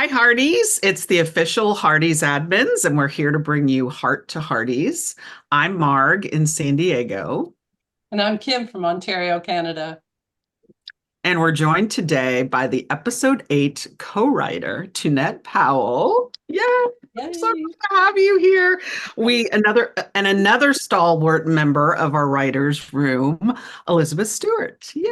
Hi, Hearties. It's the official Hearties admins, and we're here to bring you Heart to Hearties. I'm Marg in San Diego, And I'm Kim from Ontario, Canada. and we're joined today by the episode 8 co-writer, Tunette Powell. Yeah, I'm so Yay. glad to have you here. Another stalwart member of our writers' room, Elizabeth Stewart. Yay!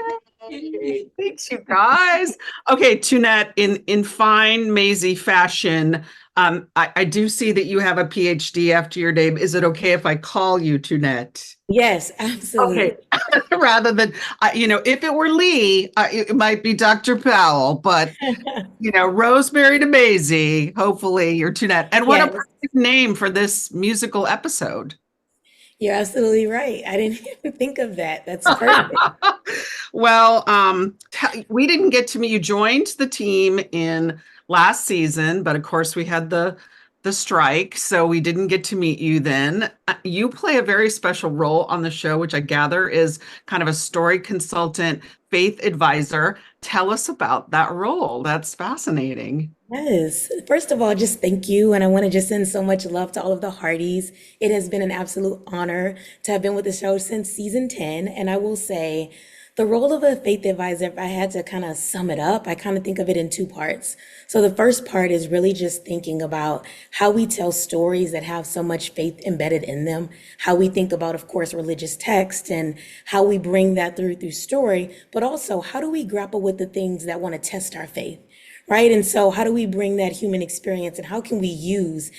Thanks, you guys. Okay, Tunette, in fine Maisie fashion, I do see that you have a PhD after your name. Is it okay if I call you Tunette? Yes, absolutely. Okay, rather than if it were Lee, it might be Dr. Powell, but Rosemary to Maisie. Hopefully, you're Tunette. And what a Yes, perfect name for this musical episode. you're absolutely right. I didn't even think of that. That's perfect. Well, we didn't get to meet you. Joined the team in last season, but of course we had the strike, so we didn't get to meet you then. You play a very special role on the show, which I gather is kind of a story consultant, faith advisor. Tell us about that role. That's fascinating. Yes. First of all, just thank you. And I want to just send so much love to all of the Hardys. It has been an absolute honor to have been with the show since season 10. And I will say, the role of a faith advisor, if I had to kind of sum it up, I kind of think of it in two parts. So the first part is really just thinking about how we tell stories that have so much faith embedded in them, how we think about, of course, religious text and how we bring that through story, but also how do we grapple with the things that want to test our faith? Right. And so how do we bring that human experience and how can we use,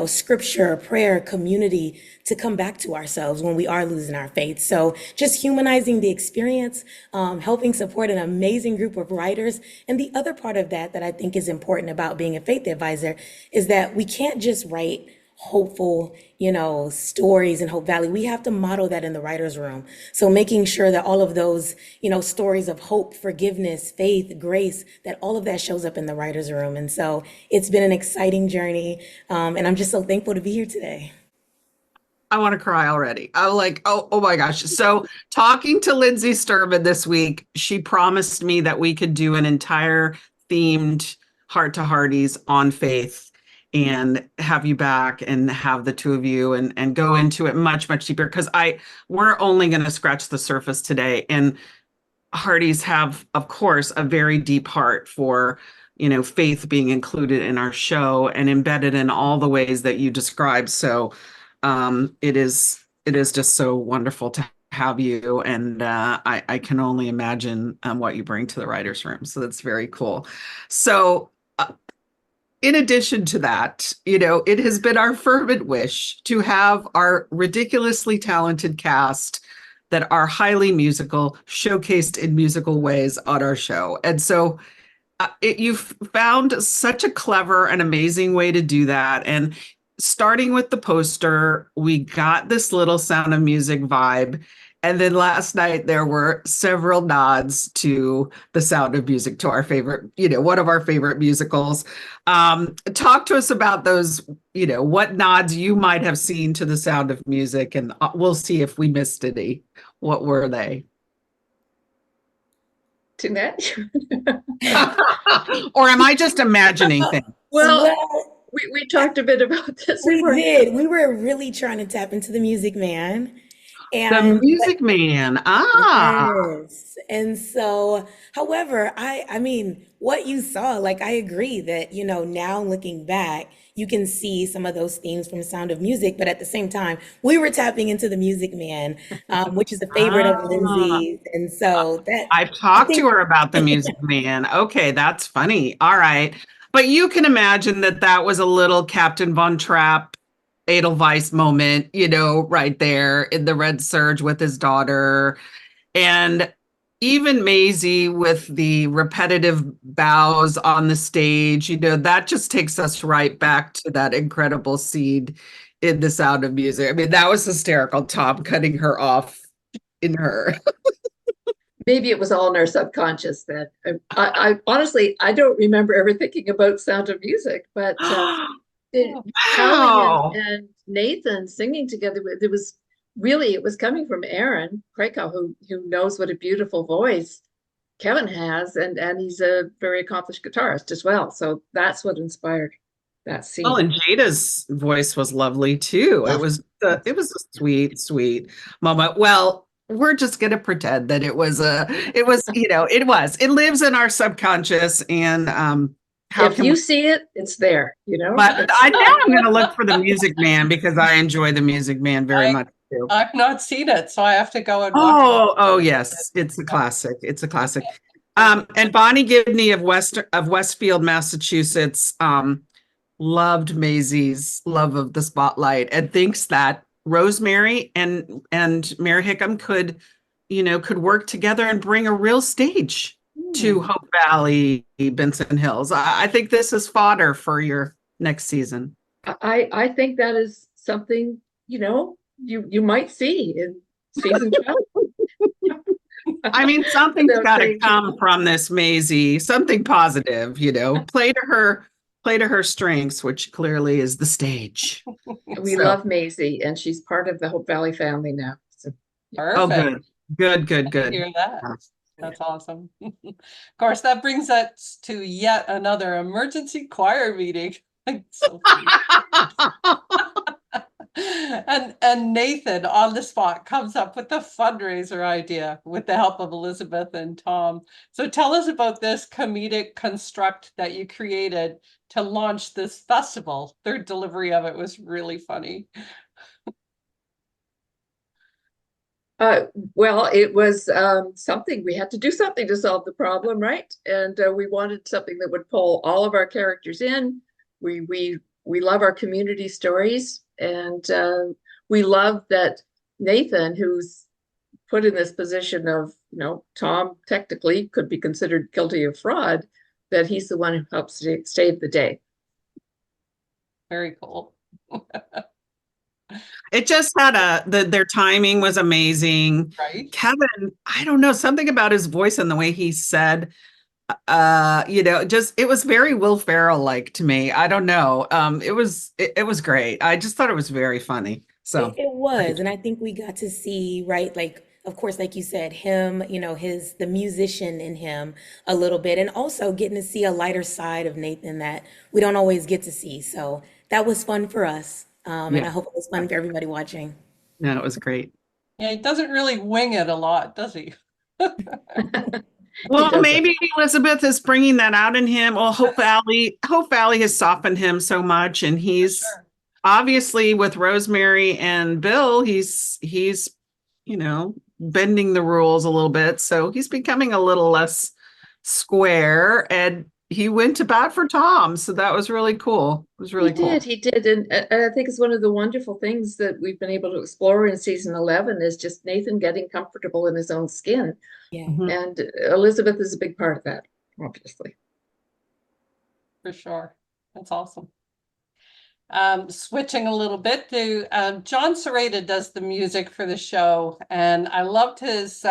scripture, prayer, community to come back to ourselves when we are losing our faith? So just humanizing the experience, helping support an amazing group of writers. And the other part of that I think is important about being a faith advisor is that we can't just write hopeful, stories in Hope Valley. We have to model that in the writer's room. So making sure that all of those, stories of hope, forgiveness, faith, grace, that all of that shows up in the writer's room. And so it's been an exciting journey. And I'm just so thankful to be here today. I want to cry already. I'm like, oh my gosh. So talking to Lindsay Sturman this week, she promised me that we could do an entire themed Heart to Hearties on faith and have you back and have the two of you and go into it much, much deeper because we're only going to scratch the surface today. And Hearties have, of course, a very deep heart for faith being included in our show and embedded in all the ways that you described. So it is just so wonderful to have you, and I can only imagine what you bring to the writers' room. So that's very cool. So in addition to that, it has been our fervent wish to have our ridiculously talented cast that are highly musical showcased in musical ways on our show. And so you've found such a clever and amazing way to do that. And starting with the poster, we got this little Sound of Music vibe. And then last night, there were several nods to the Sound of Music, to our favorite, one of our favorite musicals. Talk to us about those, what nods you might have seen to the Sound of Music, and we'll see if we missed any. What were they? Tunette? Or am I just imagining things? Well, Well, we talked a bit about this. we did. We were really trying to tap into the Music Man. The And Music Man. Ah. yes. And so, however, I mean, what you saw, like I agree that, now looking back, you can see some of those themes from Sound of Music, but at the same time, we were tapping into the Music Man, which is a favorite of Ah. Lindsay's. And so that I've I talked to think her about the Music Man. Okay, that's funny. All right. But you can imagine that that was a little Captain Von Trapp, Edelweiss moment, right there in the Red Surge with his daughter. And even Maisie with the repetitive bows on the stage, that just takes us right back to that incredible scene in The Sound of Music. I mean, that was hysterical. Tom cutting her off in her. Maybe it was all in our subconscious that I honestly, I don't remember ever thinking about Sound of Music, but Callie Wow. and Nathan singing together, there was really, it was coming from Aaron Krakow, who knows what a beautiful voice Kevin has, and he's a very accomplished guitarist as well. So that's what inspired that Oh, scene. and Jada's voice was lovely too. Yeah. It was a sweet, sweet moment. Well, we're just gonna pretend that it lives in our subconscious, and how If can you we? see it, it's there, you know? But I now I'm gonna look for the Music Man because I enjoy the Music Man very I- much too. I've not seen it, so I have to go and watch it. Oh yes, it's a classic. It's a classic. And Bonnie Gibney of Westfield, Massachusetts, loved Maisie's love of the spotlight and thinks that Rosemary and Mary Hickam could work together and bring a real stage to Hope Valley, Benson Hills. I think this is fodder for your next season. I think that is something, you might see in season 12. I mean, something's Without got to saying too come from this Maisie, something positive, play to her strengths, which clearly is the stage. We So- love Maisie, and she's part of the Hope Valley family now. So Oh, Perfect. good. Hear that. That's awesome. Of course, that brings us to yet another emergency choir meeting. So and Nathan on the spot comes up with the fundraiser idea with the help of Elizabeth and Tom. So tell us about this comedic construct that you created to launch this festival. Their delivery of it was really funny. Well, it was something we had to do something to solve the problem, right? And we wanted something that would pull all of our characters in. We love our community stories, and we love that Nathan, who's put in this position of, Tom technically could be considered guilty of fraud, that he's the one who helps save the day. Very cool. It just had their timing was amazing. Right? Kevin, I don't know, something about his voice and the way he said, it was very Will Ferrell like to me. I don't know. It was great. I just thought it was very funny. So It was, and I think we got to see, right, like, of course, like you said, him, the musician in him a little bit, and also getting to see a lighter side of Nathan that we don't always get to see. So that was fun for us. And Yeah. I hope it was fun for everybody watching. no, it was great. Yeah, he doesn't really wing it a lot, does he? Well, doesn't. maybe Elizabeth is bringing that out in him. Well, Hope Valley has softened him so much, and he's Sure. obviously with Rosemary and Bill, he's bending the rules a little bit, so he's becoming a little less square, and he went to bat for Tom, so that was really cool. It was really cool. He did, and I think it's one of the wonderful things that we've been able to explore in season 11 is just Nathan getting comfortable in his own skin, Yeah. Mhm. and Elizabeth is a big part of that, obviously. For sure. That's awesome. Switching a little bit to John Sereda does the music for the show, and I loved his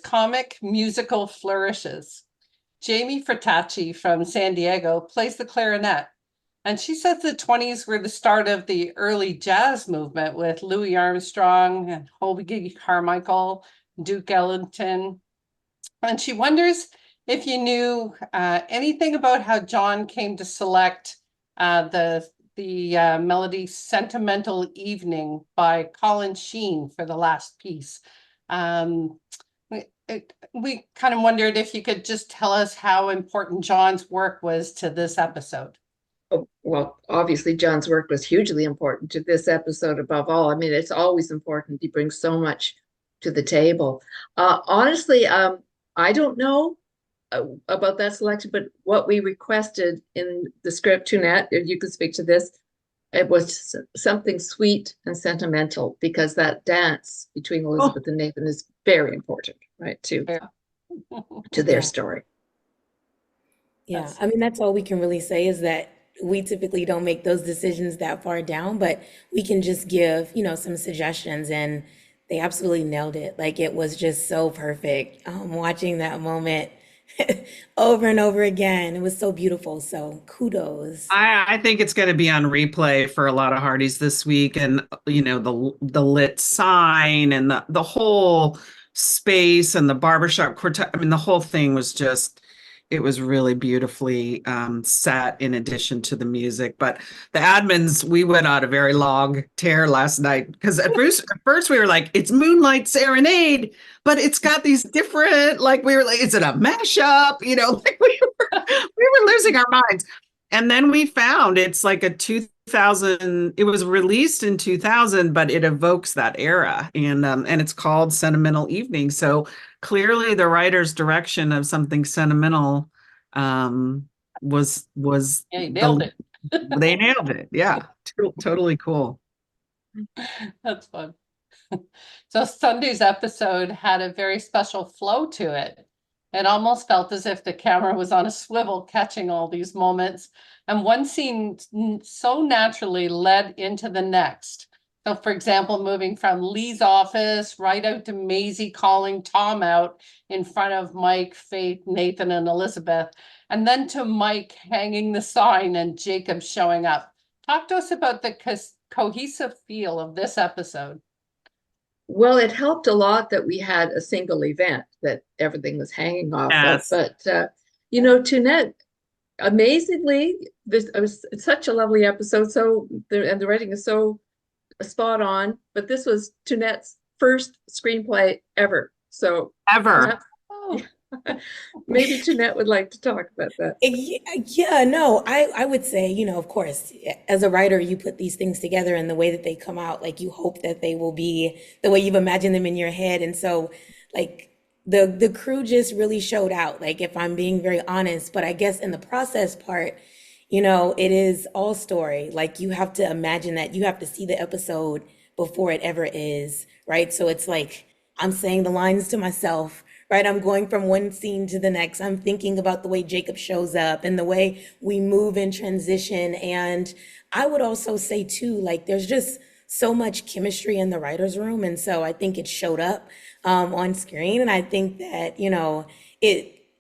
comic musical flourishes. Jamie Fratacci from San Diego plays the clarinet, and she says the 20s were the start of the early jazz movement with Louis Armstrong and Hoagy Carmichael, Duke Ellington, and she wonders if you knew anything about how John came to select the melody Sentimental Evening by Colin Sheen for the last piece. We kind of wondered if you could just tell us how important John's work was to this episode. Oh, well, obviously John's work was hugely important to this episode above all. I mean, it's always important. He brings so much to the table. Honestly, I don't know about that selection, but what we requested in the script, Tunette, if you could speak to this, it was something sweet and sentimental, because that dance between Elizabeth and Nathan is very important, right, to their Yeah. story. Yeah, That's- I mean, that's all we can really say is that we typically don't make those decisions that far down, but we can just give, some suggestions, and they absolutely nailed it. Like, it was just so perfect. Watching that moment over and over again, it was so beautiful. So kudos. I think it's going to be on replay for a lot of Hearties this week, and the lit sign and the whole space and the barbershop quartet. I mean, the whole thing was just, it was really beautifully set in addition to the music. But the admins, we went on a very long tear last night because at first we were like, it's Moonlight Serenade, but it's got these different, like we were like, is it a mashup? You know, like we were losing our minds. And then we found it's like a 2000, it was released in 2000, but it evokes that era. And it's called Sentimental Evening. So clearly the writer's direction of something sentimental was Yeah, you nailed it. they nailed it. Yeah. Totally cool. That's fun. So Sunday's episode had a very special flow to it. It almost felt as if the camera was on a swivel catching all these moments, and one scene so naturally led into the next. So for example, moving from Lee's office right out to Maisie calling Tom out in front of Mike, Faith, Nathan, and Elizabeth, and then to Mike hanging the sign and Jacob showing up. Talk to us about the cohesive feel of this episode. Well, it helped a lot that we had a single event that everything was hanging off Yes. of. But, Tunette, amazingly, it was such a lovely episode. And the writing is so spot on. But this was Tunette's first screenplay ever. So Ever. Oh, maybe Tunette would like to talk about that. Yeah, no, I would say, of course, as a writer, you put these things together and the way that they come out, like you hope that they will be the way you've imagined them in your head. And so like the crew just really showed out, like if I'm being very honest, but I guess in the process part, it is all story. Like you have to imagine that you have to see the episode before it ever is, right? So it's like I'm saying the lines to myself, right? I'm going from one scene to the next. I'm thinking about the way Jacob shows up and the way we move in transition. And I would also say too, like there's just so much chemistry in the writer's room. And so I think it showed up on screen. And I think that,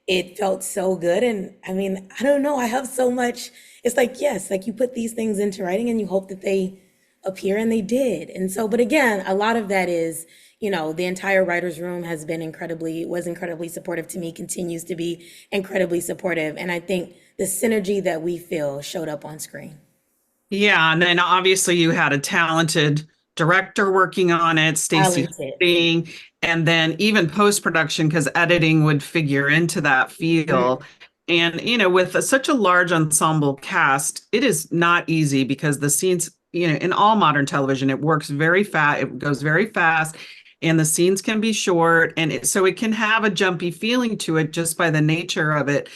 it felt so good. And I mean, I don't know, I have so much, it's like, yes, like you put these things into writing and you hope that they appear, and they did. And so, but again, a lot of that is, the entire writer's room was incredibly supportive to me, continues to be incredibly supportive. And I think the synergy that we feel showed up on screen. Yeah, and then obviously you had a talented director working on it, Stacey Talented. Harding, and then even post-production, because editing would figure into that feel. And with such a large ensemble cast, it is not easy because the scenes, in all modern television, it works very fast, it goes very fast, and the scenes can be short, and so it can have a jumpy feeling to it just by the nature of it.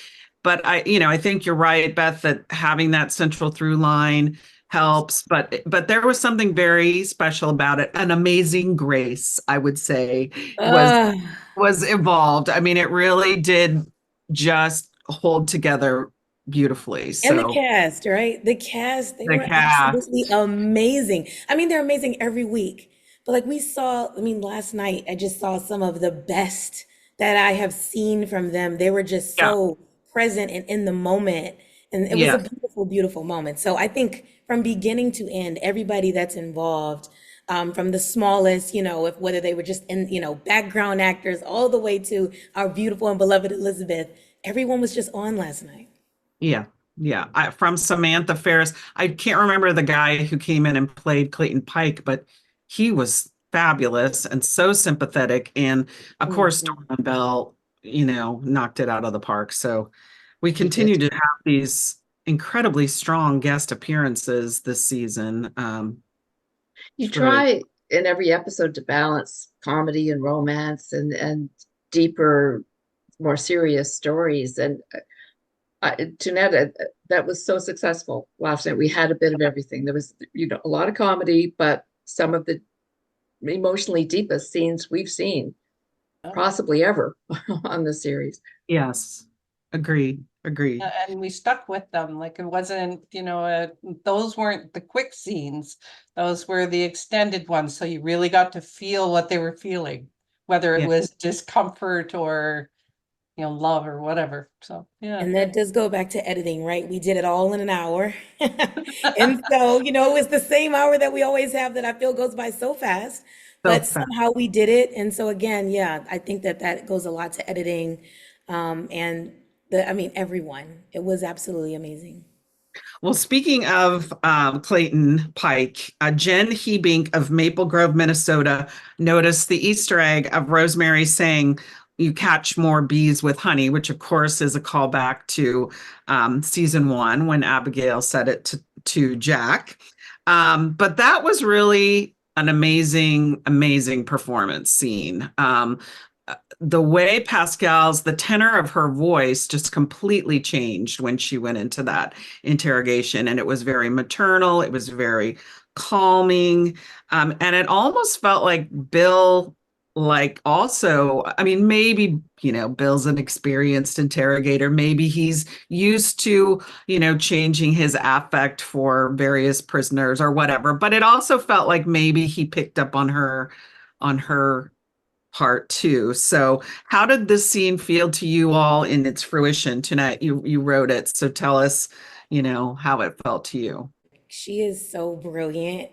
But I think you're right, Beth, that having that central through line helps. But there was something very special about it. An amazing grace, I would say, Uh, was involved. I mean, it really did just hold together beautifully. and the So cast, right? The cast, they the were cast, absolutely amazing. I mean, they're amazing every week. But like last night, I just saw some of the best that I have seen from them. They were just yeah, so present and in the moment. And it was yeah, a beautiful, beautiful moment. So I think from beginning to end, everybody that's involved, from the smallest, if whether they were just in, background actors, all the way to our beautiful and beloved Elizabeth, everyone was just on last night. yeah, yeah. From Samantha Ferris, I can't remember the guy who came in and played Clayton Pike, but he was fabulous and so sympathetic. And of course, Mhm. Storm Bell, knocked it out of the park. So we He did. continue to have these incredibly strong guest appearances this season. You It's really, try in every episode to balance comedy and romance and deeper, more serious stories. And Tunette, that was so successful last night. We had a bit of everything. There was, a lot of comedy, but some of the emotionally deepest scenes we've seen possibly ever on the series. yes, agreed, agreed. And we stuck with them. Like it wasn't, those weren't the quick scenes. Those were the extended ones. So you really got to feel what they were feeling, whether it Yeah. was discomfort or, love or whatever. So, yeah. And that does go back to editing, right? We did it all in an hour. And so, it was the same hour that we always have that I feel goes by so fast. but So fast. somehow we did it. And so again, yeah, I think that that goes a lot to editing, and I mean, everyone. It was absolutely amazing. Well, speaking of Clayton Pike, Jen Hebink of Maple Grove, Minnesota, noticed the Easter egg of Rosemary saying, "You catch more bees with honey," which of course is a callback to season one when Abigail said it to Jack. But that was really an amazing, amazing performance scene. The way the tenor of her voice just completely changed when she went into that interrogation. And it was very maternal, it was very calming. And it almost felt like Bill, like, also, I mean, maybe, Bill's an experienced interrogator. Maybe he's used to, changing his affect for various prisoners or whatever. But it also felt like maybe he picked up on her part too. So how did this scene feel to you all in its fruition tonight? You wrote it, so tell us, how it felt to you. She is so brilliant,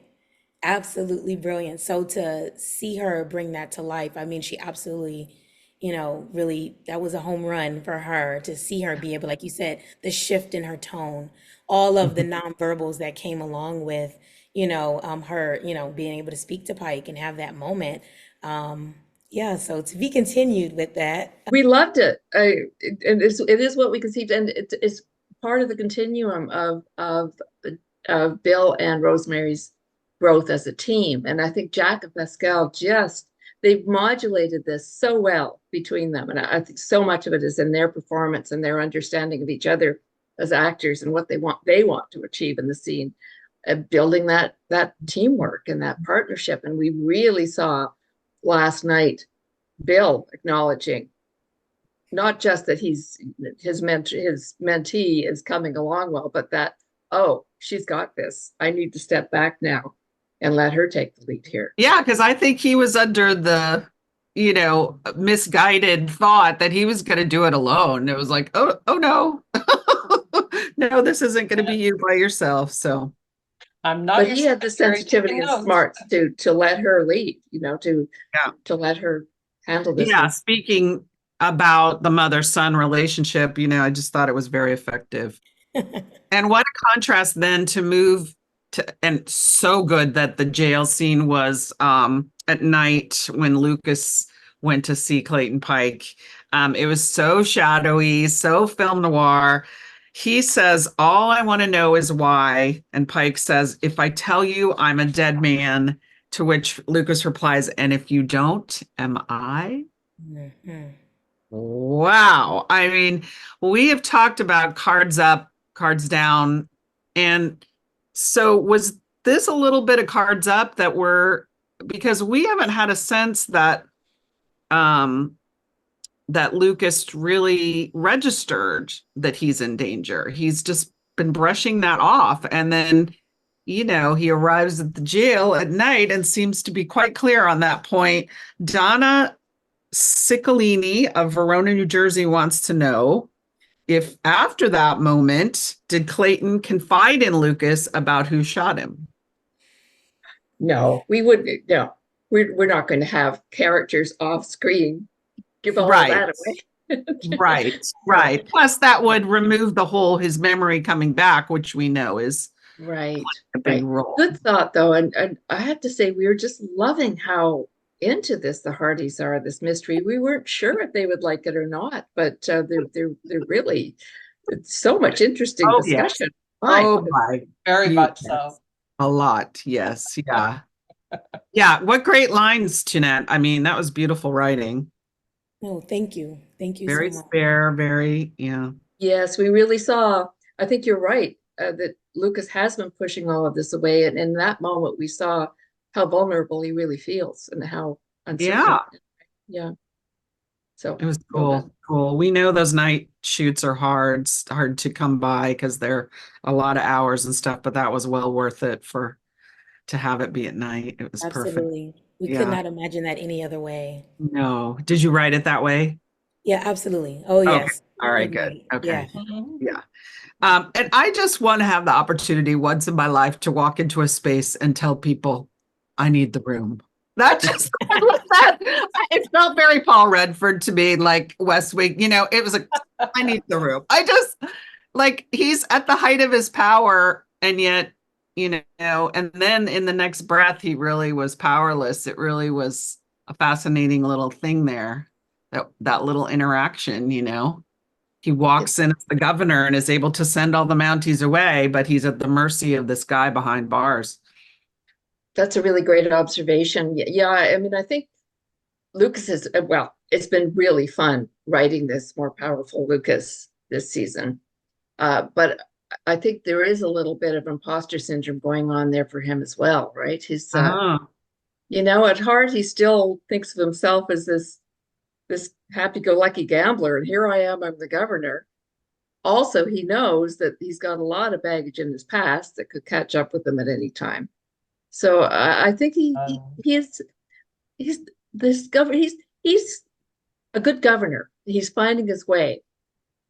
absolutely brilliant. So to see her bring that to life, I mean, she absolutely, really, that was a home run for her to see her be able, like you said, the shift in her tone, all of the nonverbals that came along with, her, being able to speak to Pike and have that moment. Yeah, so to be continued with that. We loved it. It is what we conceived, and it's part of the continuum of Bill and Rosemary's growth as a team. And I think Jack and Pascal they've modulated this so well between them. And I think so much of it is in their performance and their understanding of each other as actors and what they want to achieve in the scene, building that teamwork and that partnership. And we really saw last night Bill acknowledging not just that his mentee is coming along well, but that, oh, she's got this. I need to step back now and let her take the lead here. Yeah, because I think he was under the, misguided thought that he was going to do it alone. It was like, oh no, no, this isn't going to be you by yourself. So, I'm not But your he had the secretary sensitivity taking and notes. smarts to let her lead, to let her handle this. yeah, speaking about the mother-son relationship, I just thought it was very effective. And what a contrast then to move to, and so good that the jail scene was at night when Lucas went to see Clayton Pike. It was so shadowy, so film noir. He says, "All I want to know is why." And Pike says, "If I tell you, I'm a dead man." To which Lucas replies, "And if you don't, am I?" Mhm. Wow. I mean, we have talked about cards up, cards down. And so was this a little bit of cards up because we haven't had a sense um that Lucas really registered that he's in danger. He's just been brushing that off. And then, he arrives at the jail at night and seems to be quite clear on that point. Donna Ciccolini of Verona, New Jersey wants to know if after that moment, did Clayton confide in Lucas about who shot him? No, we wouldn't. No, we're not going to have characters off screen give all of Right, that away. right. Plus, that would remove his memory coming back, which we know is Right, a big right. role. Good thought, though, and I have to say we were just loving how into this the Hearties are. This mystery, we weren't sure if they would like it or not, but they're really it's so much interesting Oh, yes. discussion. My Oh, my. Very much Yes. so. A lot. Yes. Yeah. Yeah. What great lines, Tunette. I mean, that was beautiful writing. Oh, thank you. Thank you so Very much. spare, very, yeah. Yes, we really saw. I think you're right that Lucas has been pushing all of this away, and in that moment, we saw how vulnerable he really feels and how uncertain. Yeah. Yeah. So It was well done. cool. We know those night shoots are hard to come by because they're a lot of hours and stuff, but that was well worth it to have it be at night. It was perfect. Absolutely. We could Yeah. not imagine that any other way. No. Did you write it that way? Yeah, absolutely. Oh, Okay. yes. All right, At good. night. Okay. Yeah. Mhm. Yeah. And I just want to have the opportunity once in my life to walk into a space and tell people I need the room. That just that it felt very Paul Redford to me, like West Wing. It was like, I need the room. I just like he's at the height of his power, and yet, and then in the next breath, he really was powerless. It really was a fascinating little thing there. That little interaction, He walks in as the governor and is able to send all the Mounties away, but he's at the mercy of this guy behind bars. That's a really great observation. Yeah, I mean, I think Lucas is, well, it's been really fun writing this more powerful Lucas this season. But I think there is a little bit of imposter syndrome going on there for him as well, right? He's, at heart, he still thinks of himself as this happy-go-lucky gambler, and here I am, I'm the governor. Also, he knows that he's got a lot of baggage in his past that could catch up with him at any time. So I think he's a good governor. He's finding his way,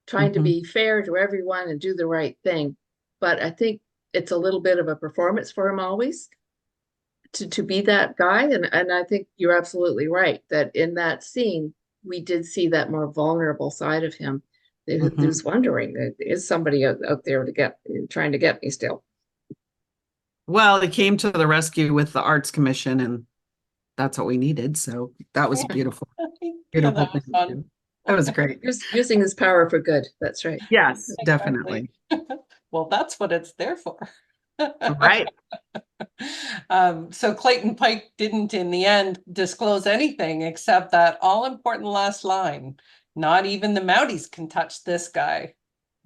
trying to be fair to everyone and do the right thing. But I think it's a little bit of a performance for him always to be that guy. And I think you're absolutely right that in that scene, we did see that more vulnerable side of him. Who's wondering, is somebody out there trying to get me still? Well, he came to the rescue with the Arts Commission, and that's what we needed. So that was beautiful. Beautiful. That was fun. That was great. Using his power for good. That's right. Yes, definitely. Well, that's what it's there for. Right. So Clayton Pike didn't in the end disclose anything except that all important last line. Not even the Mounties can touch this guy.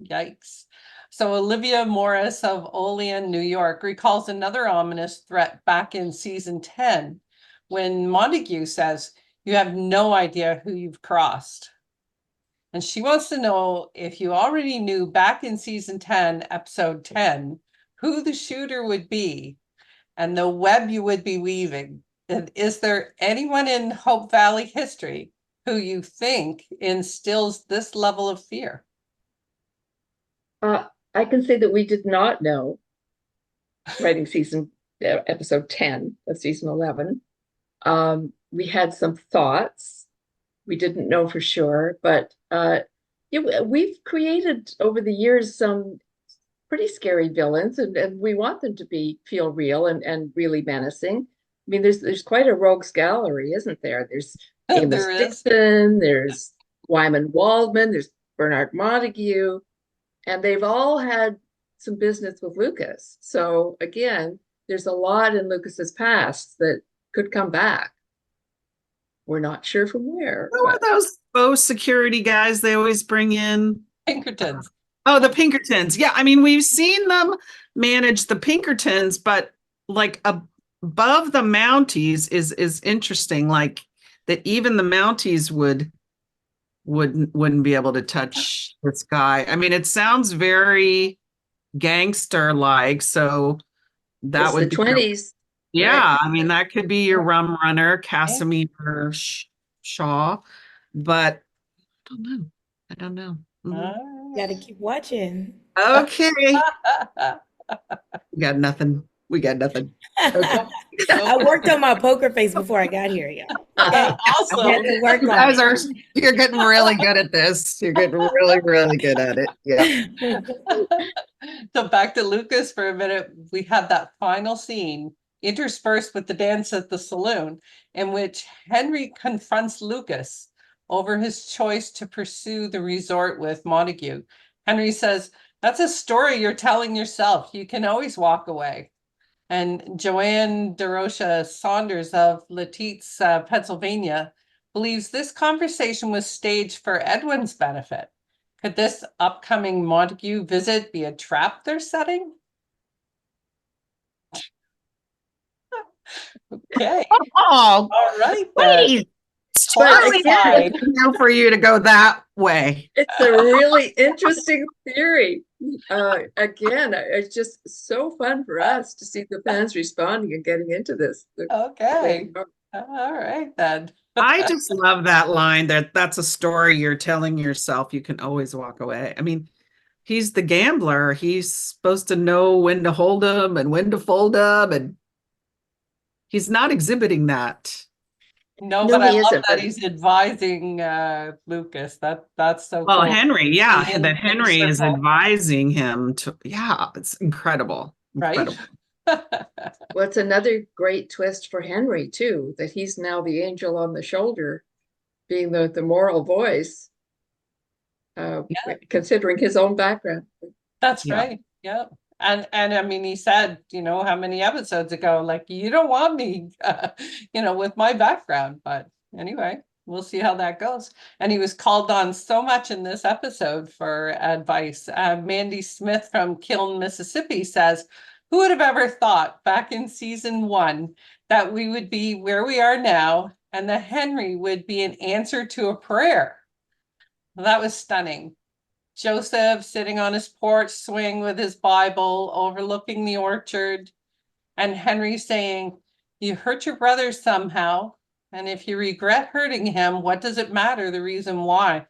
Yikes. So Olivia Morris of Olean, New York recalls another ominous threat back in season 10 when Montague says, "You have no idea who you've crossed." And she wants to know if you already knew back in season 10, episode 10, who the shooter would be and the web you would be weaving. And is there anyone in Hope Valley history who you think instills this level of fear? I can say that we did not know writing episode 10 of season 11. We had some thoughts. We didn't know for sure, but we've created over the years some pretty scary villains, and we want them to feel real and really menacing. I mean, there's quite a rogues gallery, isn't there? There's Amos Dixon, there's Wyman Waldman, there's Bernard Montague, and they've all had some business with Lucas. So again, there's a lot in Lucas's past that could come back. We're not sure from where. Who are those faux security guys they always bring in? Pinkertons. Oh, the Pinkertons. Yeah, I mean, we've seen them manage the Pinkertons, but like above the Mounties is interesting. Like that even the Mounties wouldn't be able to touch this guy. I mean, it sounds very gangster-like, so that it's would the be 20s. Yeah, right. I mean, that could be your rum runner, Casimir Shaw, but I don't know. Gotta keep watching. Okay. We got nothing. Okay. I worked on my poker face before I got here, yeah. Okay. Awesome. I had to work on it. You're getting really good at this. You're getting really, really good at it. Yeah. So back to Lucas for a minute. We have that final scene interspersed with the dance at the saloon in which Henry confronts Lucas over his choice to pursue the resort with Montague. Henry says, "That's a story you're telling yourself. You can always walk away." And Joanne DeRocha Saunders of Letitz, Pennsylvania, believes this conversation was staged for Edwin's benefit. Could this upcoming Montague visit be a trap they're setting? Okay. Oh, all right. Please. Horrified. For you to go that way. It's a really interesting theory. Again, it's just so fun for us to see the fans responding and getting into this. Okay. All right then. I just love that line that's a story you're telling yourself. You can always walk away. I mean, he's the gambler. He's supposed to know when to hold them and when to fold them. And He's not exhibiting that. No, No, but I he love isn't, that but he's advising Lucas. That's so Well, cool. Henry, The yeah, that inner Henry is circle, advising him to, yeah, it's incredible. right? Incredible. what's another great twist for Henry too, that he's now the angel on the shoulder, being the moral voice, Yeah, considering his own background. that's Yeah. right. Yeah. And I mean, he said, how many episodes ago, like, you don't want me, with my background. But anyway, we'll see how that goes. And he was called on so much in this episode for advice. Mandy Smith from Kiln, Mississippi says, who would have ever thought back in season 1 that we would be where we are now and that Henry would be an answer to a prayer? Well, that was stunning. Joseph sitting on his porch swing with his Bible overlooking the orchard, and Henry saying, you hurt your brother somehow, and if you regret hurting him, what does it matter the reason why?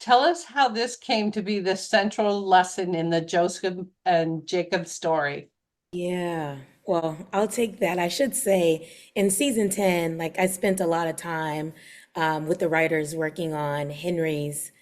Tell us how this came to be the central lesson in the Joseph and Jacob story. Yeah, well, I'll take that. I should say in season 10, like I spent a lot of time with the writers working on Henry's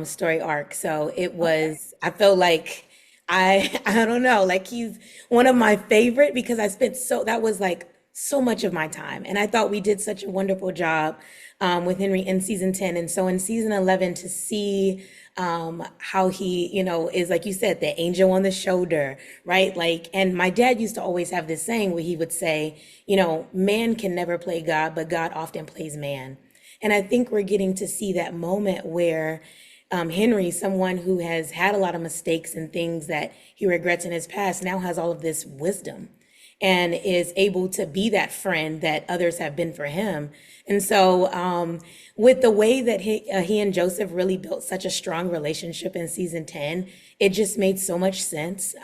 story arc. So it was, I felt like I don't know, like he's one of my favorite because I spent that was like so much of my time. And I thought we did such a wonderful job with Henry in season 10. And so in season 11 to see how he, is like you said, the angel on the shoulder, right? Like, and my dad used to always have this saying where he would say, man can never play God, but God often plays man. And I think we're getting to see that moment where Henry, someone who has had a lot of mistakes and things that he regrets in his past, now has all of this wisdom and is able to be that friend that others have been for him. And so, with the way that he and Joseph really built such a strong relationship in season 10, it just made so much sense.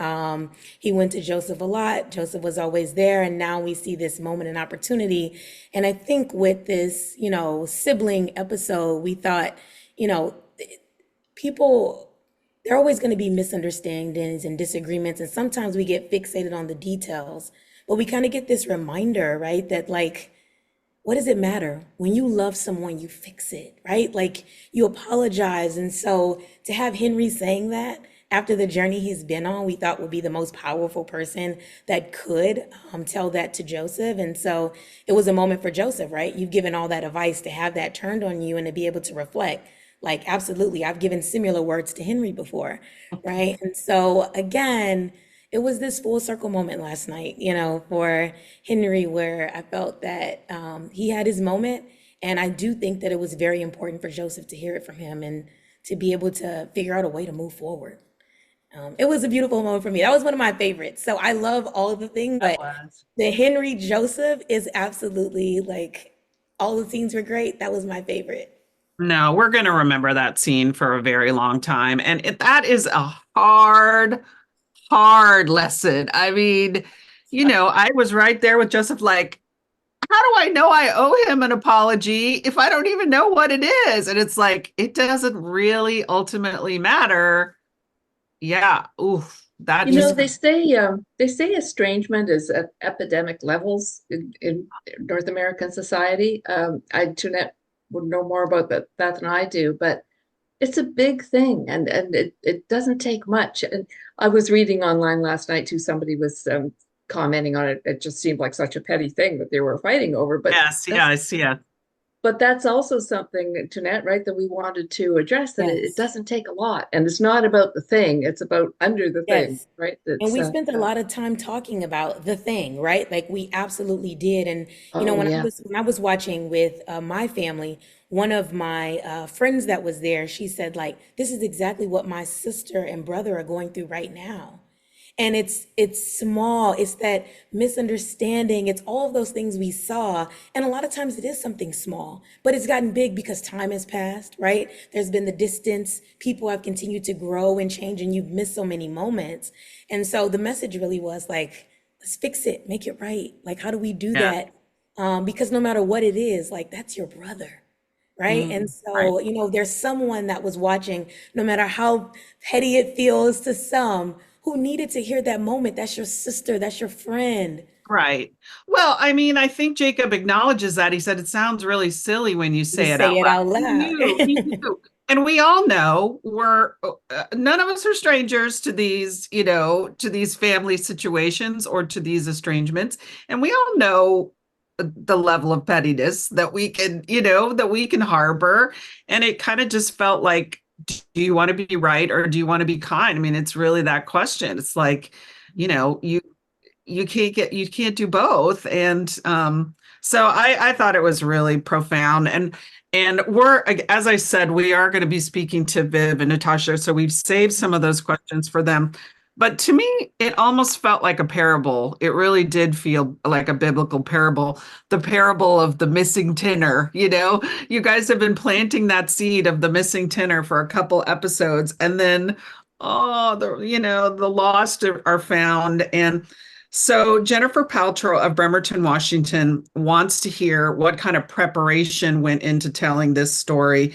He went to Joseph a lot. Joseph was always there. And now we see this moment and opportunity. And I think with this, sibling episode, we thought, people, there are always going to be misunderstandings and disagreements. And sometimes we get fixated on the details, but we kind of get this reminder, right? That like, what does it matter? When you love someone, you fix it, right? Like you apologize. And so to have Henry saying that after the journey he's been on, we thought would be the most powerful person that could tell that to Joseph. And so it was a moment for Joseph, right? You've given all that advice to have that turned on you and to be able to reflect. Like, absolutely, I've given similar words to Henry before, right? And so again, it was this full circle moment last night, for Henry, where I felt that he had his moment. And I do think that it was very important for Joseph to hear it from him and to be able to figure out a way to move forward. It was a beautiful moment for me. That was one of my favorites. So I love all of the things, That but was. the Henry Joseph is absolutely like all the scenes were great. That was my favorite. No, we're going to remember that scene for a very long time. And that is a hard, hard lesson. I mean, I was right there with Joseph, like, how do I know I owe him an apology if I don't even know what it is? And it's like, it doesn't really ultimately matter. Yeah. Oof. That just, They say estrangement is at epidemic levels in North American society. Tunette would know more about that than I do, but it's a big thing, and it doesn't take much. And I was reading online last night too. Somebody was commenting on it. It just seemed like such a petty thing that they were fighting over, yes, yes, yes. but that's also something, Jeanette, right, that we wanted to address, that it Yes. doesn't take a lot. And it's not about the thing, it's about under the thing, Yes. right? And That's we spent a lot of time talking about the thing, right? Like we absolutely did. And oh when I yeah. was watching with my family, one of my friends that was there, she said like, this is exactly what my sister and brother are going through right now. And it's small, it's that misunderstanding, it's all of those things we saw. And a lot of times it is something small, but it's gotten big because time has passed, right? There's been the distance, people have continued to grow and change, and you've missed so many moments. And so the message really was like, let's fix it, make it right. Like, how do we do Yeah. that? Because no matter what it is, like, that's your brother. Right. And Right. so, there's someone that was watching, no matter how petty it feels to some, who needed to hear that moment. That's your sister, that's your friend. Right. Well, I mean, I think Jacob acknowledges that. He said it sounds really silly when you You say it out say it loud. out He loud. knew, he knew. And we all know none of us are strangers to these, to these family situations or to these estrangements. And we all know the level of pettiness that we can, that we can harbor. And it kind of just felt like, do you want to be right or do you want to be kind? I mean, it's really that question. It's like, you can't do both. And so I thought it was really profound. And we're, as I said, we are going to be speaking to Viv and Natasha, so we've saved some of those questions for them. But to me, it almost felt like a parable. It really did feel like a biblical parable, the parable of the missing tenor. You guys have been planting that seed of the missing tenor for a couple episodes, and then the lost are found. And so Jennifer Paltrow of Bremerton, Washington, wants to hear what kind of preparation went into telling this story,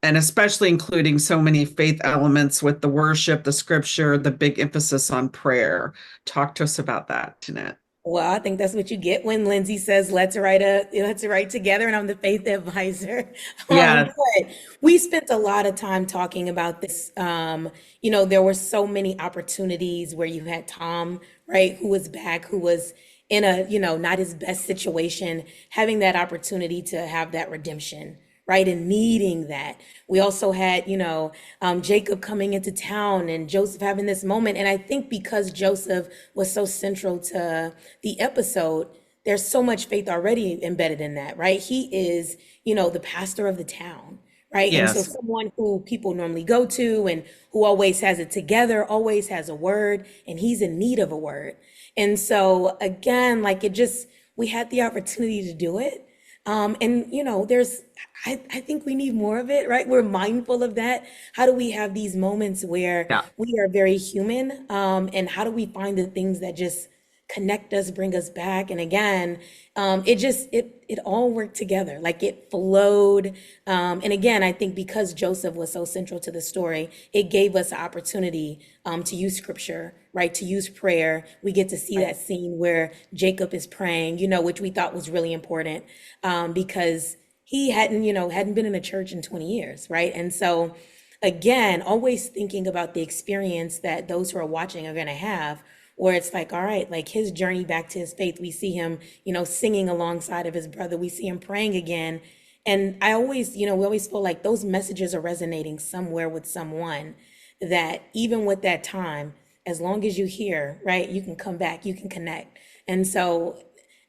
and especially including so many faith elements with the worship, the scripture, the big emphasis on prayer. Talk to us about that, Jeanette. Well, I think that's what you get when Lindsay says, let's write together, and I'm the faith advisor. Yeah. But we spent a lot of time talking about this. There were so many opportunities where you had Tom, right, who was back, who was in a, not his best situation, having that opportunity to have that redemption, right, and needing that. We also had, Jacob coming into town and Joseph having this moment. And I think because Joseph was so central to the episode, there's so much faith already embedded in that, right? He is, the pastor of the town, right? And so Yes. someone who people normally go to and who always has it together, always has a word, and he's in need of a word. And so again, like we had the opportunity to do it. I think we need more of it, right? We're mindful of that. How do we have these moments where Yeah. we are very human? And how do we find the things that just connect us, bring us back? And again, it all worked together, like it flowed. And again, I think because Joseph was so central to the story, it gave us an opportunity to use scripture, right? To use prayer. We get to see that scene where Jacob is praying, which we thought was really important because he hadn't been in a church in 20 years, right? And so again, always thinking about the experience that those who are watching are going to have, where it's like, all right, like his journey back to his faith, we see him, singing alongside of his brother. We see him praying again. And I always, we always feel like those messages are resonating somewhere with someone, that even with that time, as long as you hear, right, you can come back, you can connect. And so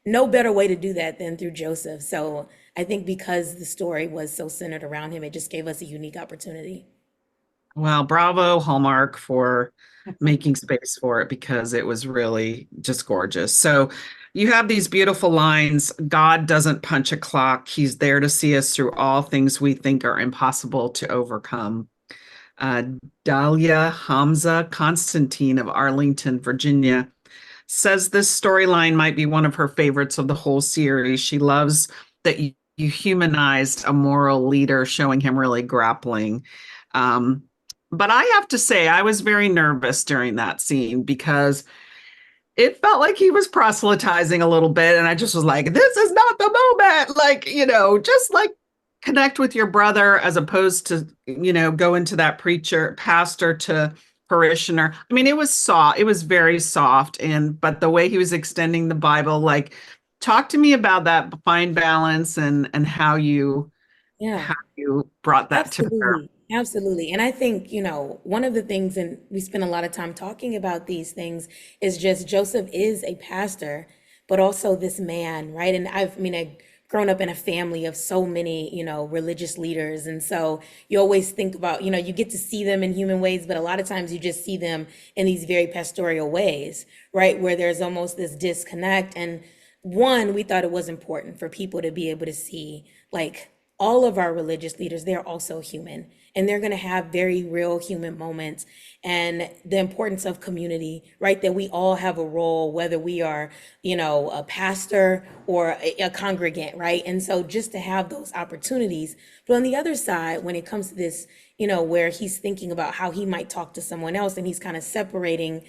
no better way to do that than through Joseph. So I think because the story was so centered around him, it just gave us a unique opportunity. Well, bravo, Hallmark, for making space for it, because it was really just gorgeous. So you have these beautiful lines. God doesn't punch a clock. He's there to see us through all things we think are impossible to overcome. Uh, Dahlia Hamza Constantine of Arlington, Virginia, says this storyline might be one of her favorites of the whole series. She loves that you humanized a moral leader, showing him really grappling. But I have to say, I was very nervous during that scene because it felt like he was proselytizing a little bit. And I just was like, this is not the moment. Like, just like connect with your brother as opposed to, go into that pastor to parishioner. I mean, it was soft. It was very soft. But the way he was extending the Bible, like, talk to me about that fine balance and Yeah. how you brought that to bear. Absolutely. Absolutely. And I think, one of the things, and we spend a lot of time talking about these things, is just Joseph is a pastor, but also this man, right? And I've grown up in a family of so many, religious leaders. And so you always think about, you get to see them in human ways, but a lot of times you just see them in these very pastoral ways, right? Where there's almost this disconnect. And one, we thought it was important for people to be able to see, like, all of our religious leaders, they're also human, and they're going to have very real human moments, and the importance of community, right? That we all have a role, whether we are, a pastor or a congregant, right? And so just to have those opportunities. But on the other side, when it comes to this, where he's thinking about how he might talk to someone else, and he's kind of separating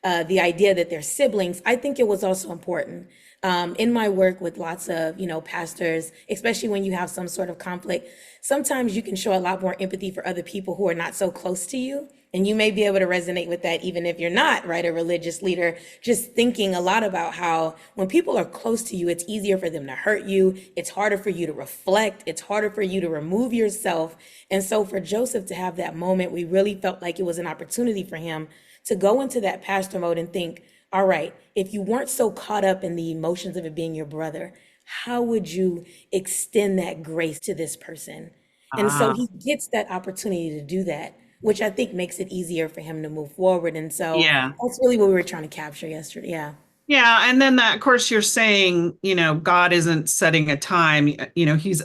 the idea that they're siblings, I think it was also important. In my work with lots of, pastors, especially when you have some sort of conflict, sometimes you can show a lot more empathy for other people who are not so close to you. And you may be able to resonate with that even if you're not, right, a religious leader, just thinking a lot about how when people are close to you, it's easier for them to hurt you. It's harder for you to reflect. It's harder for you to remove yourself. And so for Joseph to have that moment, we really felt like it was an opportunity for him to go into that pastor mode and think, all right, if you weren't so caught up in the emotions of it being your brother, how would you extend that grace to this person? And so Ah, he gets that opportunity to do that, which I think makes it easier for him to move forward. And so yeah. that's really what we were trying to capture yesterday. Yeah. Yeah, and then that, of course, you're saying, God isn't setting a time, he's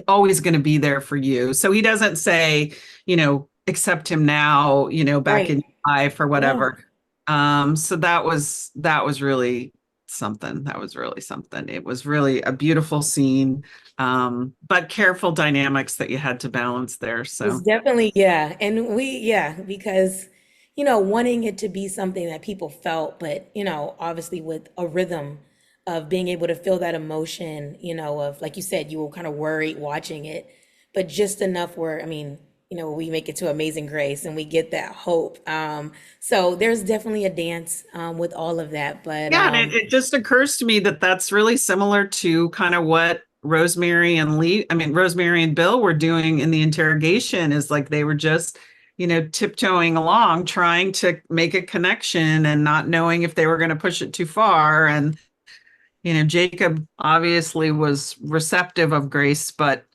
always going to be there for you. So he doesn't say, accept him now, back in Right. your life or Yeah. whatever. So that was really something. That was really something. It was really a beautiful scene, but careful dynamics that you had to balance there. It's So definitely, yeah. And because, wanting it to be something that people felt, but, obviously with a rhythm of being able to feel that emotion, of, like you said, you were kind of worried watching it, but just enough where, I mean, we make it to Amazing Grace and we get that hope. So there's definitely a dance with all of that. But yeah, and it just occurs to me that that's really similar to kind of what Rosemary and Bill were doing in the interrogation, is like they were just, tiptoeing along, trying to make a connection and not knowing if they were going to push it too far. And, Jacob obviously was receptive of grace, but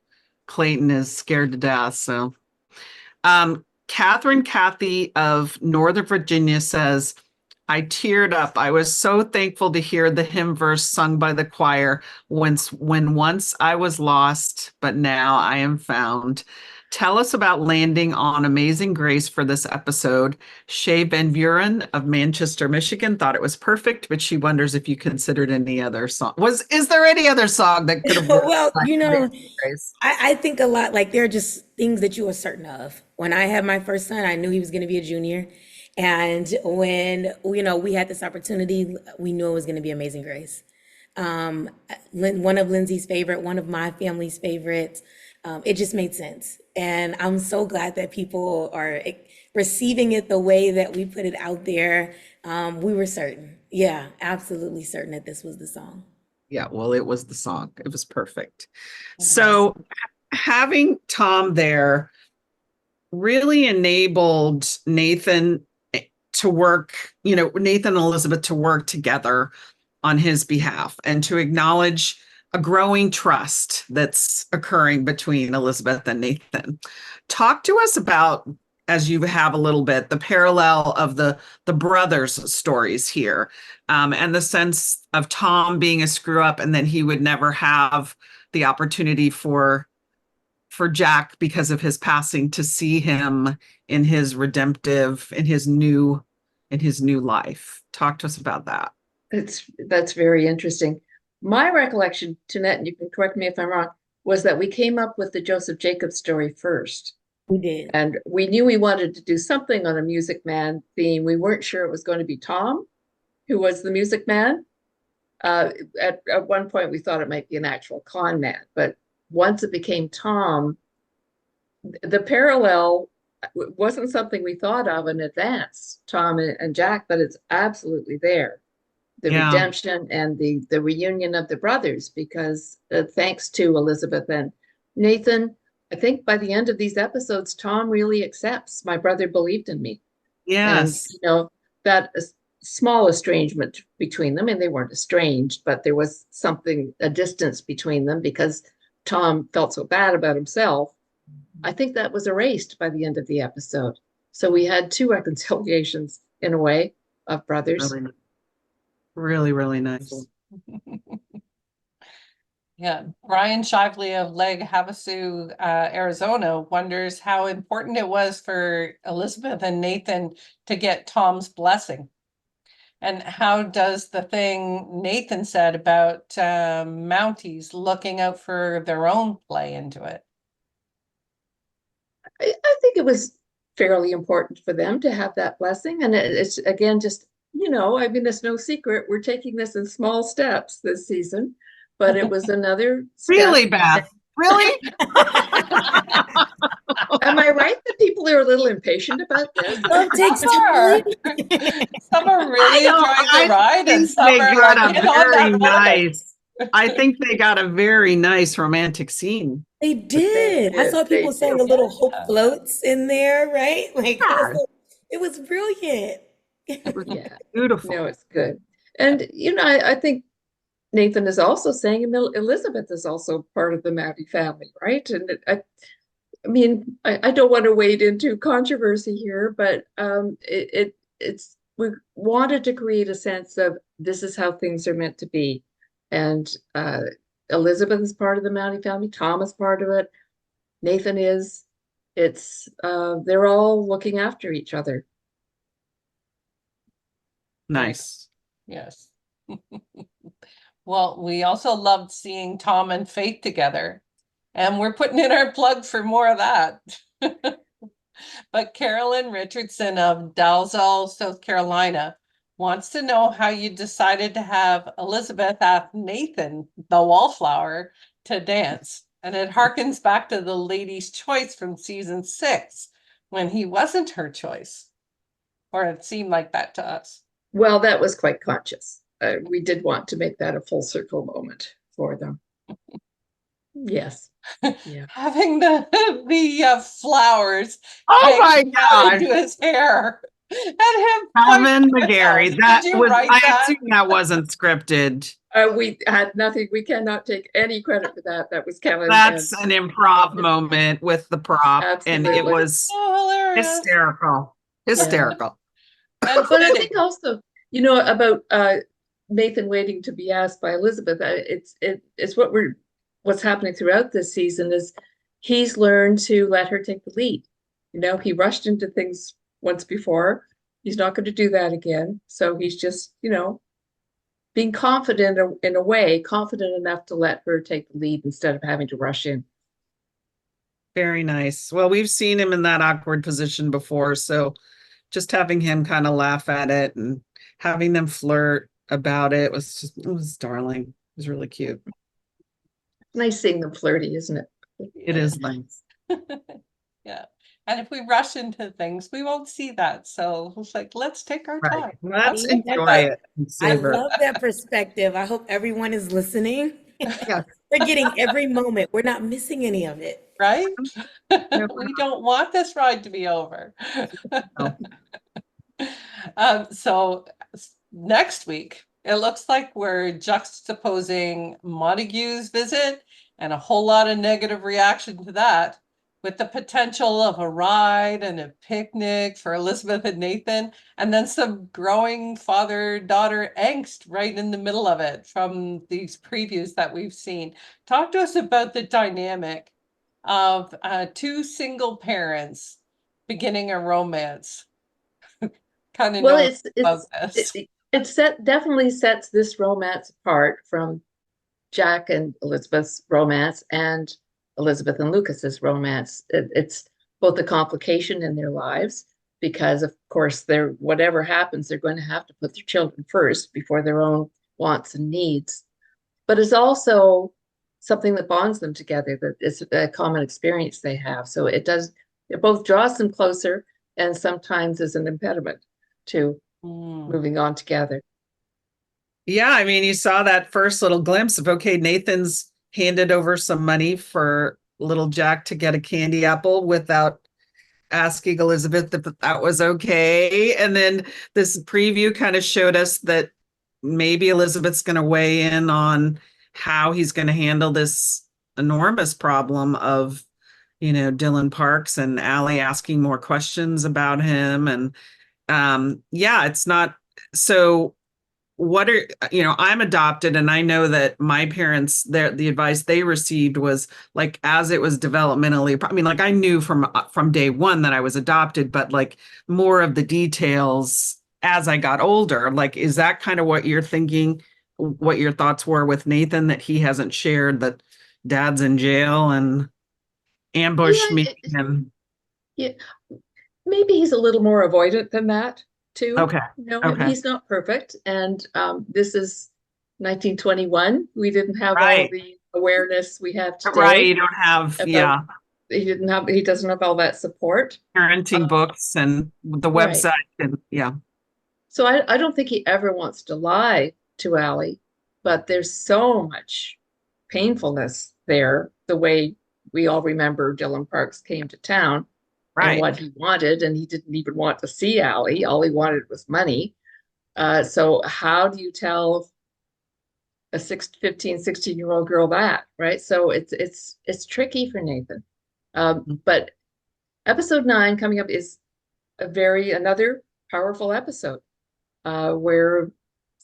Clayton is scared to death. So, Catherine Cathy of Northern Virginia says, I teared up. I was so thankful to hear the hymn verse sung by the choir when once I was lost, but now I am found. Tell us about landing on Amazing Grace for this episode. Shay Van Buren of Manchester, Michigan thought it was perfect, but she wonders if you considered any other song. Is there any other song that could have worked well, like Amazing Grace? I think a lot, like there are just things that you are certain of. When I had my first son, I knew he was going to be a junior. And when, we had this opportunity, we knew it was going to be Amazing Grace. One of Lindsay's favorite, one of my family's favorites. It just made sense. And I'm so glad that people are receiving it the way that we put it out there. We were certain. Yeah, absolutely certain that this was the song. Yeah, well, it was the song. It was perfect. It was. So having Tom there really enabled Nathan to work, Nathan and Elizabeth to work together on his behalf and to acknowledge a growing trust that's occurring between Elizabeth and Nathan. Talk to us about, as you have a little bit, the parallel of the brothers' stories here, and the sense of Tom being a screw up, and then he would never have the opportunity for Jack, because of his passing, to see him in his redemptive, in his new life. Talk to us about that. That's very interesting. My recollection, Tunette, and you can correct me if I'm wrong, was that we came up with the Joseph Jacobs story first. We did. And we knew we wanted to do something on a Music Man theme. We weren't sure it was going to be Tom, who was the Music Man. At one point, we thought it might be an actual con man, but once it became Tom, the parallel wasn't something we thought of in advance, Tom and Jack, but it's absolutely there. The Yeah. redemption and the reunion of the brothers, because thanks to Elizabeth and Nathan, I think by the end of these episodes, Tom really accepts my brother believed in me. And, Yes. that small estrangement between them, and they weren't estranged, but there was a distance between them because Tom felt so bad about himself. I think that was erased by the end of the episode. So we had two reconciliations in a way of brothers. Really, really, really nice. Yeah, Brian Shively of Lake Havasu, Arizona wonders how important it was for Elizabeth and Nathan to get Tom's blessing. And how does the thing Nathan said about Mounties looking out for their own play into it? I think it was fairly important for them to have that blessing. And it's again, just you know, I mean, it's no secret, we're taking this in small steps this season, but it was another step. Really, Beth? Really? Am I right that people are a little impatient about this? Love takes Some are, time. some are really enjoying the ride, and some they are got like, a get on very that roller coaster. nice. I think they got a very nice romantic scene. They did. I saw people saying a little hope floats in there, right? Like Yeah. it was brilliant. It was Yeah, beautiful. no, it's good. And, you know, I think Nathan is also saying Elizabeth is also part of the Maddie family, right? And I mean, I don't want to wade into controversy here, but it's we wanted to create a sense of this is how things are meant to be. And Elizabeth is part of the Mountie family, Tom is part of it, Nathan is. It's they're all looking after each other. Nice. Yes. Well, we also loved seeing Tom and Faith together, and we're putting in our plug for more of that. But Carolyn Richardson of Dalzell, South Carolina, wants to know how you decided to have Elizabeth ask Nathan, the wallflower, to dance. And it harkens back to the lady's choice from season 6, when he wasn't her choice. Or it seemed like that to us. Well, that was quite conscious. We did want to make that a full circle moment for them. Yes. Yeah. Having the flowers Oh my hanging down God. into his hair. And him Calvin fighting McGarry. himself. That Did you was, write I that? assume that wasn't scripted. We had nothing. We cannot take any credit for that. That was Kevin. That's and an improv moment with the prop, and it Absolutely. was Oh, hilarious. hysterical. Hysterical. And But I fitting. think also, you know, about Nathan waiting to be asked by Elizabeth. It's what's happening throughout this season is he's learned to let her take the lead. You know, he rushed into things once before. He's not going to do that again. So he's just, you know, being confident in a way, confident enough to let her take the lead instead of having to rush in. Very nice. Well, we've seen him in that awkward position before, so just having him kind of laugh at it and having them flirt about it was darling. It was really cute. Nice seeing them flirty, isn't it? It is nice. Yeah. And if we rush into things, we won't see that. So it's like, let's take our time. Right. Let's See, enjoy it and I savor it. love that perspective. I hope everyone is listening. Yeah. We're getting every moment. We're not missing any of it. Right? No. We don't want this ride to be over. No. So next week, it looks like we're juxtaposing Montague's visit and a whole lot of negative reaction to that, with the potential of a ride and a picnic for Elizabeth and Nathan, and then some growing father-daughter angst right in the middle of it from these previews that we've seen. Talk to us about the dynamic of two single parents beginning a romance. Kind of Well, know about this. definitely sets this romance apart from Jack and Elizabeth's romance and Elizabeth and Lucas's romance. It's both a complication in their lives because, of course, whatever happens, they're going to have to put their children first before their own wants and needs. But it's also something that bonds them together, that it's a common experience they have. So it both draws them closer and sometimes is an impediment to moving on together. Yeah, I mean, you saw that first little glimpse of, okay, Nathan's handed over some money for little Jack to get a candy apple without asking Elizabeth if that was okay. And then this preview kind of showed us that maybe Elizabeth's going to weigh in on how he's going to handle this enormous problem of, Dylan Parks and Allie asking more questions about him. And yeah, it's not so. I'm adopted, and I know that my parents, the advice they received was like, as it was developmentally, I mean, like I knew from day one that I was adopted, but like more of the details as I got older. Like, is that kind of what you're thinking, what your thoughts were with Nathan, that he hasn't shared that dad's in jail and ambushed me? And Yeah, maybe he's a little more avoidant than that. too. Okay. Okay. He's not perfect. And this is 1921. We didn't have all Right. the awareness we have Right. today You don't have, about he doesn't have all that support. parenting books and the Right. website and So I don't think he ever wants to lie to Allie, but there's so much painfulness there, the way we all remember Dylan Parks came to town and right. what he wanted, and he didn't even want to see Allie. All he wanted was money. So how do you tell a 15, 16-year-old girl that, right? So it's tricky for Nathan. But episode 9 coming up is another powerful episode where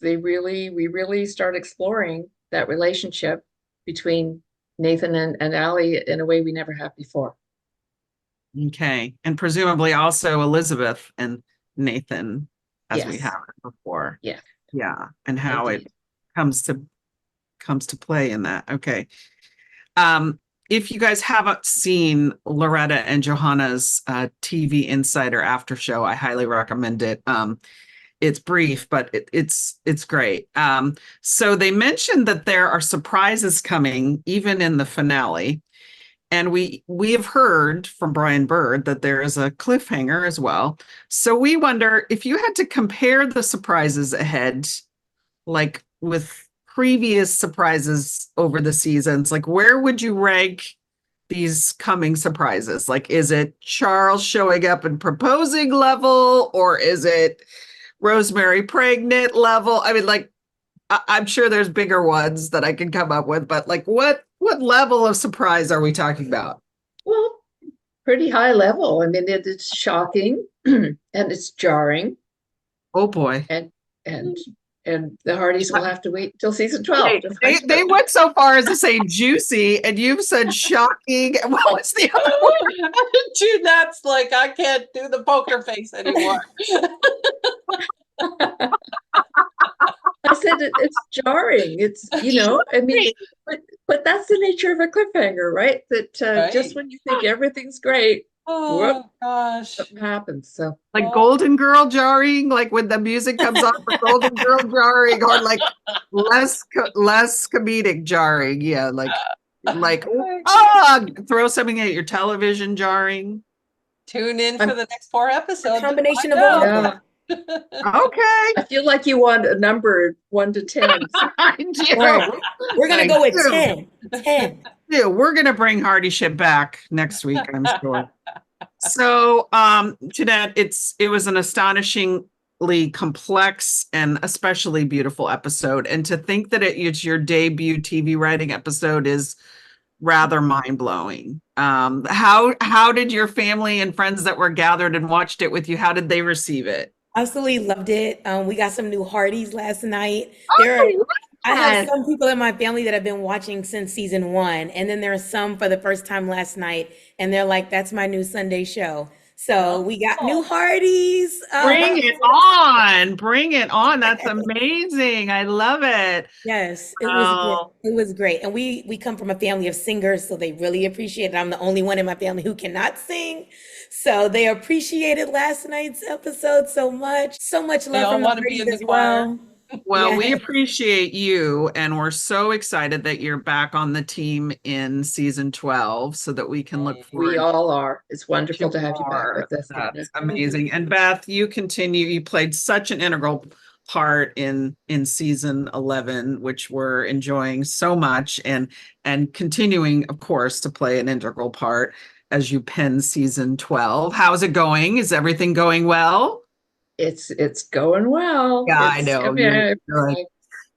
we really start exploring that relationship between Nathan and Allie in a way we never have before. Okay. And presumably also Elizabeth and Nathan, as we Yes. have it before. Yeah. Yeah. And how Indeed. it comes to play in that. Okay. If you guys haven't seen Loretta and Johanna's TV Insider after show, I highly recommend it. It's brief, but it's great. So they mentioned that there are surprises coming even in the finale. And we have heard from Brian Bird that there is a cliffhanger as well. So we wonder if you had to compare the surprises ahead, like with previous surprises over the seasons, like where would you rank these coming surprises? Like, is it Charles showing up and proposing level, or is it Rosemary pregnant level? I mean, like, I'm sure there's bigger ones that I can come up with, but like, what level of surprise are we talking about? Well, pretty high level. I mean, it's shocking and it's jarring, Oh boy. and the Hearties will have to wait till season 12 to find They out. went so far as to say juicy, and you've said shocking. What was the other one? Tunette's like, I can't do the poker face anymore. I said it's jarring. It's, I mean, but that's the nature of a cliffhanger, right? That Right. just when you think everything's great, Oh gosh. something happens. So Like Golden Girl jarring, like when the music comes on for Golden Girl jarring, or like less comedic jarring. Yeah, like throw something at your television jarring. Tune in for the next 4 episodes. Combination of all. yeah, Okay. I feel like you want a number 1 to 10. I do. Right. We're gonna I go with do. 10. 10. Yeah, we're gonna bring Hardy ship back next week, I'm sure. So, Jeanette, it was an astonishingly complex and especially beautiful episode. And to think that it's your debut TV writing episode is rather mind-blowing. How did your family and friends that were gathered and watched it with you, how did they receive it? Absolutely loved it. We got some new Hearties last night. Oh, I have some people in my family that have been watching since season 1, and then there are some for the first time last night, and they're like, "That's my new Sunday show." So we got new Hearties. Bring it on. Bring it on. That's amazing. I love it. Yes, it was great. It was great. And we come from a family of singers, so they really appreciate it. I'm the only one in my family who cannot sing. So they appreciated last night's episode so much. So much love from the Hearties as well. Well, we appreciate you, and we're so excited that you're back on the team in season 12 so that we can look forward. We all are. It's wonderful to have you back with us. That's amazing. And Beth, you played such an integral part in season 11, which we're enjoying so much, and continuing, of course, to play an integral part as you pen season 12. How's it going? Is everything going well? It's going well. Yeah, I know. I mean, I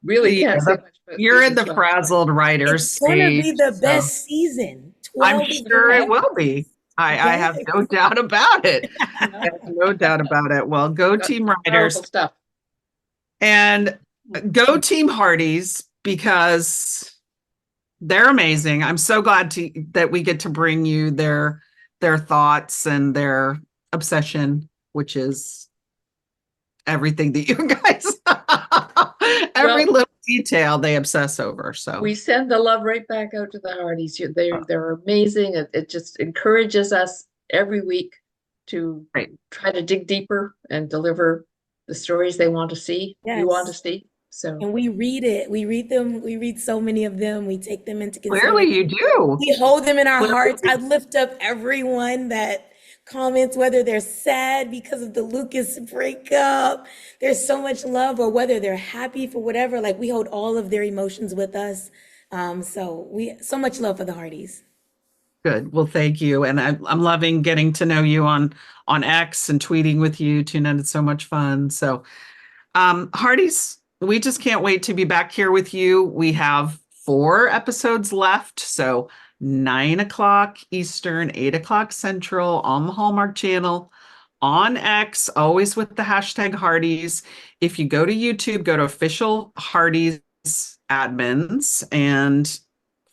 really can't say much about You're in the season 12. frazzled writers It's going to be stage, the so best season. 12 I'm is sure the it will be. I have no doubt about it. I have no doubt about it. Well, go team writers Powerful stuff. and go team Hearties, because they're amazing. I'm so glad that we get to bring you their thoughts and their obsession, which is everything that you guys every little detail they obsess over. So we send the love right back out to the Hearties. They're amazing. It just encourages us every week to try to dig deeper and deliver the stories they want to see, you want to Yes. see. So And we read it. We read them. We read so many of them. We take them into Clearly consideration. you do. We hold them in our hearts. Clearly. I lift up everyone that comments, whether they're sad because of the Lucas breakup, there's so much love, or whether they're happy for whatever. Like we hold all of their emotions with us. So we so much love for the Hearties. Good. Well, thank you. And I'm loving getting to know you on X and tweeting with you, Tuna. It's so much fun. So Hearties, we just can't wait to be back here with you. We have 4 episodes left. So 9 o'clock Eastern, 8 o'clock Central on the Hallmark Channel, on X, always with the hashtag Hearties. If you go to YouTube, go to official Hearties admins and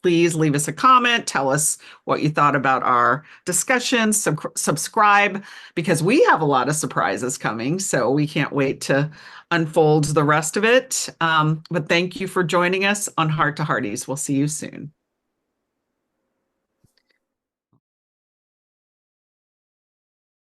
please leave us a comment. Tell us what you thought about our discussion. Subscribe because we have a lot of surprises coming. So we can't wait to unfold the rest of it. But thank you for joining us on Heart to Hearties. We'll see you soon.